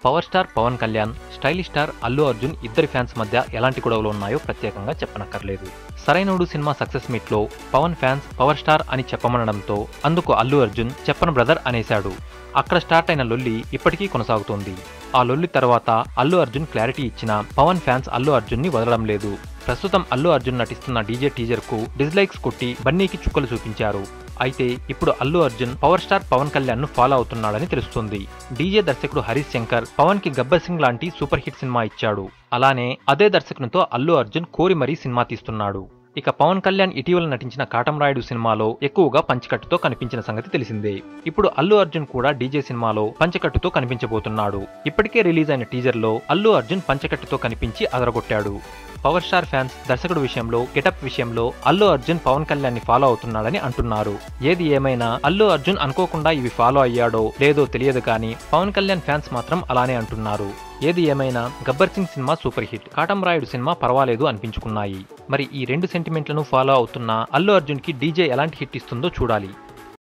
Power star Pawan Kalyan, stylish star Allu Arjun ఇద్దరి fans మధ్య ఎలాంటి గొడవలు ఉన్నాయో ప్రత్యేకంగా చెప్పనక్కర్లేదు. సరైనోడు సినిమా సక్సెస్ మీట్ లో పవన్ ఫ్యాన్స్ పవర్ స్టార్ అని చెప్పమనడంతో అందుకు అల్లు అర్జున్ చెప్పను బ్రదర్ అనేశాడు. అక్కడ స్టార్ట్ అయిన లొల్లి ఇప్పటికీ కొనసాగుతోంది. ఆ లొల్లి తర్వాత అల్లు అర్జున్ క్లారిటీ ఇచ్చినా పవన్ ఫ్యాన్స్ అల్లు అర్జున్ ని వదలడం లేదు. ప్రస్తుతం అల్లు అర్జున్ నటిస్తున్న డీజే టీజర్ కు డిస్లైక్స్ కొట్టి బన్నీకి చుక్కలు చూపించారు. అయితే ఇప్పుడు అల్లు అర్జున్ పవర్ స్టార్ పవన్ కళ్యాణ్ ను ఫాలో అవుతున్నాడని తెలుస్తుంది. డీజే దర్శకుడు హరీష్ శంకర్ పవన్ కి గబ్బర్ సింగ్ లాంటి సూపర్ హిట్ సినిమా ఇచ్చాడు. అలానే అదే దర్శకునితో అల్లు అర్జున్ కోరి మరీ సినిమా తీస్తున్నాడు. ఇక పవన్ కళ్యాణ్ ఇటీవల నటించిన కాటమరాయుడు సినిమాలో ఎక్కువగా పంచకట్టుతో కనిపించిన సంగతి తెలిసిందే. ఇప్పుడు అల్లు అర్జున్ కూడా డీజే సినిమాలో పంచకట్టుతో కనిపించబోతున్నాడు. ఇప్పటికే రిలీజ్ అయిన టీజర్ లో అల్లు అర్జున్ పంచకట్టుతో కనిపించి అదరగొట్టాడు. పవర్ స్టార్ ఫ్యాన్స్ దర్శకుడు విషయంలో, గెటప్ విషయంలో అల్లు అర్జున్ పవన్ కళ్యాణ్ ని ఫాలో అవుతున్నాడని అంటున్నారు. ఏది ఏమైనా అల్లు అర్జున్ అనుకోకుండా ఇవి ఫాలో అయ్యాడో లేదో తెలియదు కానీ పవన్ కళ్యాణ్ ఫ్యాన్స్ మాత్రం అలానే అంటున్నారు. ఏది ఏమైనా Gabbar Singh cinema super hit, Katamarayudu cinema పర్వాలేదు అనిపించుకున్నాయి. మరి ఈ రెండు సెంటిమెంట్లను ఫాలో అవుతున్న అల్లు అర్జున్ కి డీజే ఎలాంటి హిట్ ఇస్తుందో చూడాలి.